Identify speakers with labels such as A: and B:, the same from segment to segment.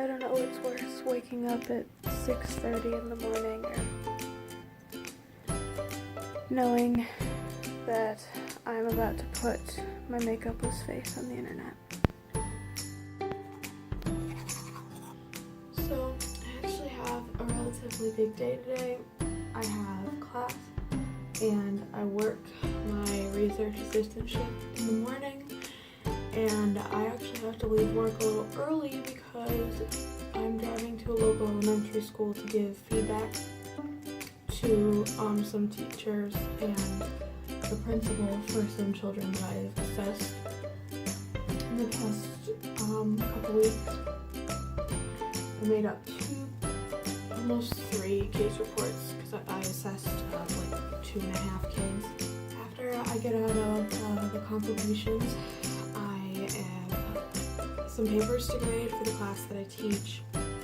A: I don't know what's worse, waking up at 6:30 in the morning or knowing that I'm about to put my makeupless face on the internet. So, I actually have a relatively big day today. I have class and I work my research assistantship in the morning, and I actually have to leave work a little early because I'm driving to a local elementary school to give feedback to some teachers and the principal for some children that I've assessed in the past couple weeks. I made up almost 3 case reports because I assessed like 2.5 kids. After I get out of the consultations, I have some papers to grade for the class that I teach and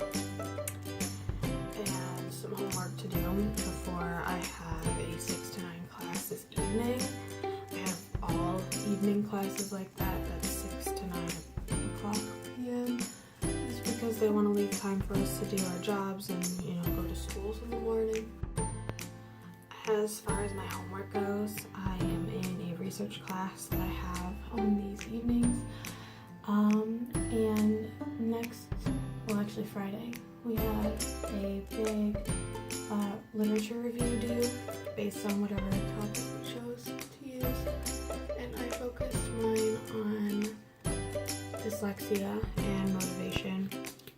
A: some homework to do before I have a 6 to 9 class this evening. I have all evening classes like that, that's 6 to 9 o'clock p.m. It's because they want to leave time for us to do our jobs and, you know, go to schools in the morning. As far as my homework goes, I am in a research class that I have on these evenings. And actually Friday, we have a big literature review due based on whatever topic we chose to use. And I focused mine on dyslexia and motivation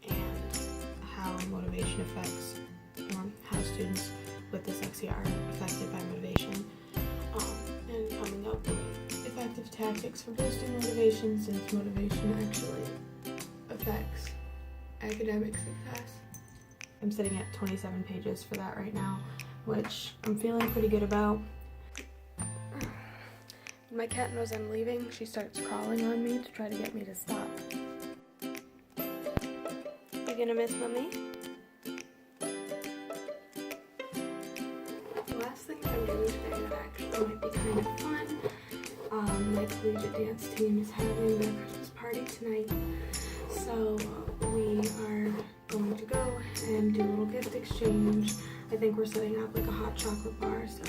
A: and how motivation affects, or how students with dyslexia are affected by motivation, and coming up with effective tactics for boosting motivation, since motivation actually affects academic success. I'm sitting at 27 pages for that right now, which I'm feeling pretty good about. When my cat knows I'm leaving, she starts crawling on me to try to get me to stop. You gonna miss Mommy? The last thing I'm doing today that actually might be kind of fun, my collegiate dance team is having their Christmas party tonight, so we are going to go and do a little gift exchange. I think we're setting up like a hot chocolate bar, so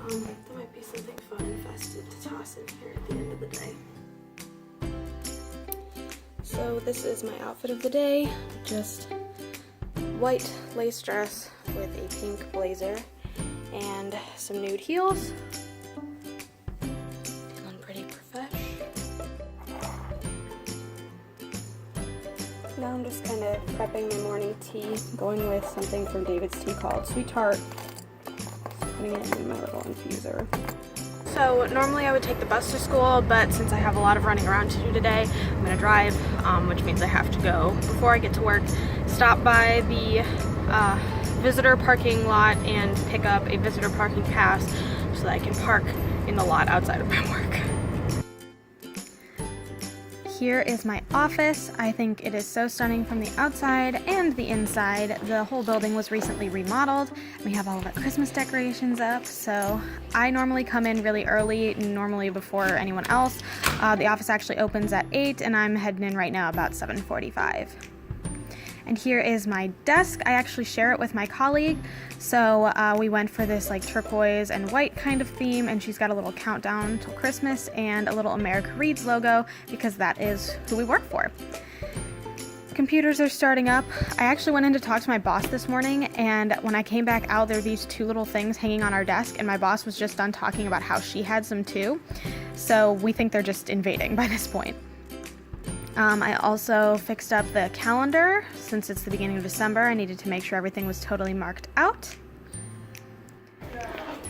A: there might be something fun and festive to toss in here at the end of the day. So this is my outfit of the day, just white lace dress with a pink blazer and some nude heels. Feeling pretty profesh. Now I'm just kind of prepping my morning tea, going with something from David's Tea called Sweet Tart. Putting it in my little infuser. So normally I would take the bus to school, but since I have a lot of running around to do today, I'm going to drive, which means I have to go before I get to work, stop by the visitor parking lot and pick up a visitor parking pass so that I can park in the lot outside of my work. Here is my office. I think it is so stunning from the outside and the inside. The whole building was recently remodeled. We have all of our Christmas decorations up, so I normally come in really early, normally before anyone else. The office actually opens at 8 and I'm heading in right now about 7:45. And here is my desk. I actually share it with my colleague, so we went for this like turquoise and white kind of theme, and she's got a little countdown till Christmas and a little America Reads logo because that is who we work for. Computers are starting up. I actually went in to talk to my boss this morning, and when I came back out, there were these 2 little things hanging on our desk, and my boss was just done talking about how she had some too. So we think they're just invading by this point. I also fixed up the calendar. Since it's the beginning of December, I needed to make sure everything was totally marked out.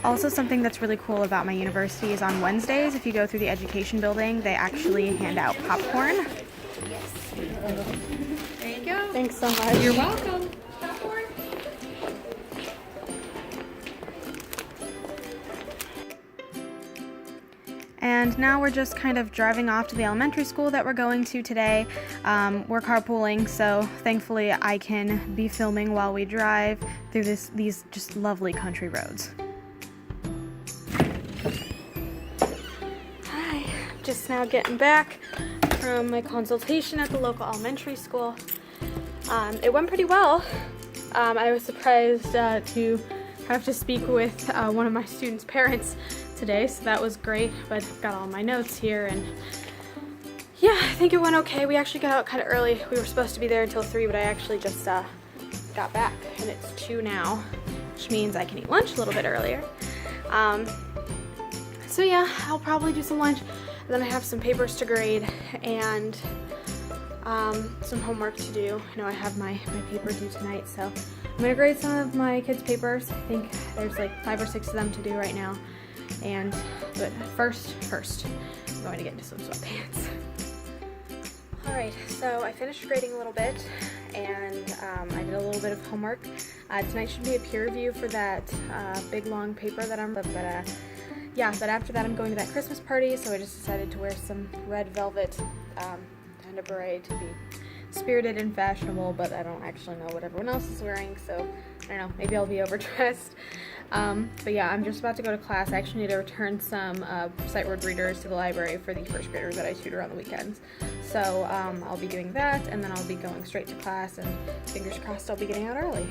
A: Also, something that's really cool about my university is on Wednesdays, if you go through the education building, they actually hand out popcorn.
B: Yes. There you go.
A: Thanks so much.
B: You're welcome. Popcorn.
A: And now we're just kind of driving off to the elementary school that we're going to today. We're carpooling, so thankfully I can be filming while we drive through these just lovely country roads. Hi, just now getting back from my consultation at the local elementary school. It went pretty well. I was surprised to have to speak with one of my students' parents today, so that was great, but I've got all my notes here, and yeah, I think it went okay. We actually got out kind of early. We were supposed to be there until 3, but I actually just got back, and it's 2 now, which means I can eat lunch a little bit earlier. So yeah, I'll probably do some lunch, and then I have some papers to grade, and some homework to do. I know I have my paper due tonight, so I'm gonna grade some of my kids' papers. I think there's like 5 or 6 of them to do right now. But first, I'm going to get into some sweatpants. Alright, so I finished grading a little bit, and I did a little bit of homework. Tonight should be a peer review for that big long paper that I'm, but after that I'm going to that Christmas party, so I just decided to wear some red velvet kind of beret to be spirited and fashionable, but I don't actually know what everyone else is wearing, so I don't know, maybe I'll be overdressed. But yeah, I'm just about to go to class. I actually need to return some sight word readers to the library for the first graders that I tutor on the weekends. So I'll be doing that, and then I'll be going straight to class, and fingers crossed I'll be getting out early.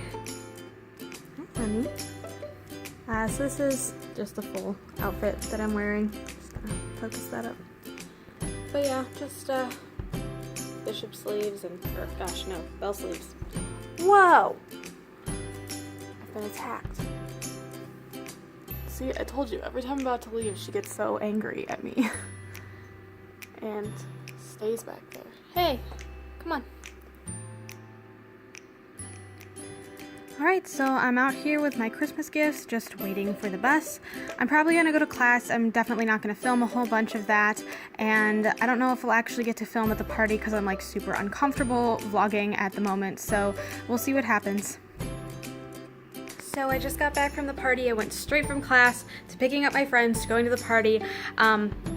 A: Hi, honey. So this is just the full outfit that I'm wearing. Just gonna focus that up. But yeah, just bishop sleeves and, or gosh, no, bell sleeves. Whoa! I've been attacked. See, I told you, every time I'm about to leave, she gets so angry at me. And stays back there. Hey, come on. Alright, so I'm out here with my Christmas gifts, just waiting for the bus. I'm probably going to go to class. I'm definitely not going to film a whole bunch of that, and I don't know if we'll actually get to film at the party because I'm like super uncomfortable vlogging at the moment, so we'll see what happens. So I just got back from the party. I went straight from class to picking up my friends to going to the party,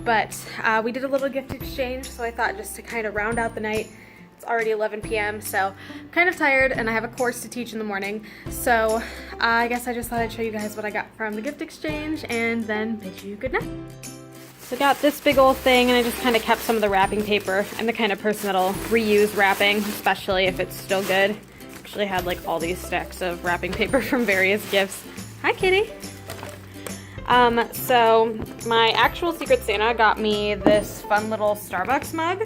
A: but we did a little gift exchange, so I thought just to kind of round out the night. It's already 11 p.m. so I'm kind of tired, and I have a course to teach in the morning, so I guess I just thought I'd show you guys what I got from the gift exchange and then bid you good night. So I got this big old thing, and I just kind of kept some of the wrapping paper. I'm the kind of person that'll reuse wrapping, especially if it's still good. Actually had like all these stacks of wrapping paper from various gifts. Hi, kitty. So my actual Secret Santa got me this fun little Starbucks mug.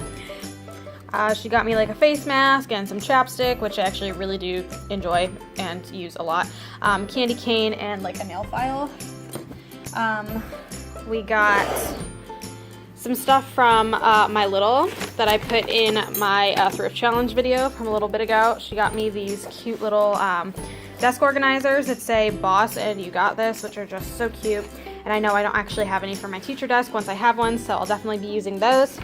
A: She got me like a face mask and some chapstick, which I actually really do enjoy and use a lot. Candy cane and like a nail file. We got some stuff from My Little that I put in my thrift challenge video from a little bit ago. She got me these cute little desk organizers that say boss and you got this, which are just so cute. And I know I don't actually have any for my teacher desk once I have one, so I'll definitely be using those.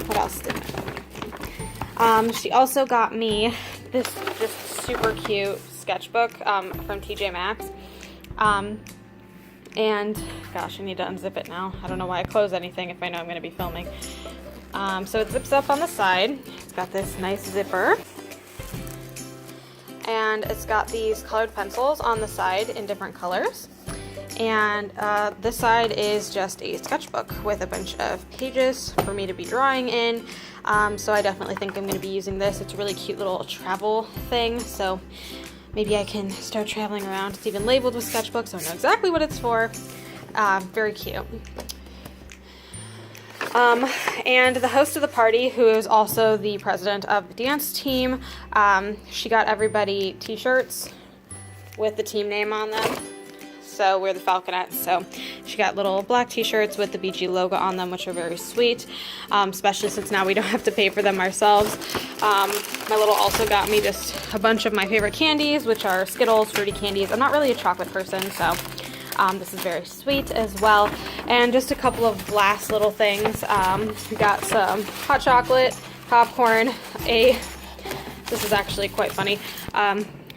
A: What else did she also got me this just super cute sketchbook from TJ Maxx. And gosh, I need to unzip it now. I don't know why I close anything if I know I'm going to be filming. So it zips up on the side. It's got this nice zipper. And it's got these colored pencils on the side in different colors. And this side is just a sketchbook with a bunch of pages for me to be drawing in. So I definitely think I'm going to be using this. It's a really cute little travel thing. So maybe I can start traveling around. It's even labeled with sketchbooks, so I know exactly what it's for. Very cute. And the host of the party, who is also the president of the dance team, she got everybody t-shirts with the team name on them. So we're the Falconettes, so she got little black t-shirts with the BG logo on them, which are very sweet, especially since now we don't have to pay for them ourselves. My Little also got me just a bunch of my favorite candies, which are Skittles, fruity candies. I'm not really a chocolate person, so this is very sweet as well. And just a couple of last little things. We got some hot chocolate, popcorn, this is actually quite funny,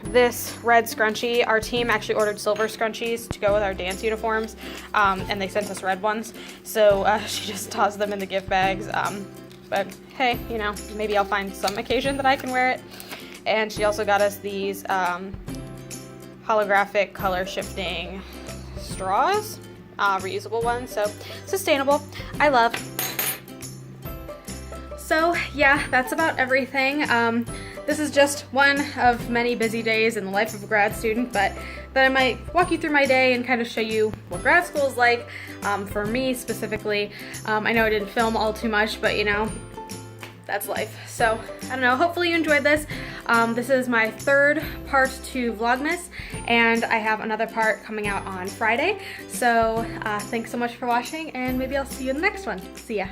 A: this red scrunchie. Our team actually ordered silver scrunchies to go with our dance uniforms, and they sent us red ones, so she just tossed them in the gift bags, but hey, you know, maybe I'll find some occasion that I can wear it. And she also got us these holographic color shifting straws, reusable ones, so sustainable. I love. So yeah, that's about everything. This is just one of many busy days in the life of a grad student, but then I might walk you through my day and kind of show you what grad school is like for me specifically. I know I didn't film all too much, but you know, that's life. So I don't know, hopefully you enjoyed this. This is my third part to Vlogmas, and I have another part coming out on Friday. So thanks so much for watching, and maybe I'll see you in the next one. See ya.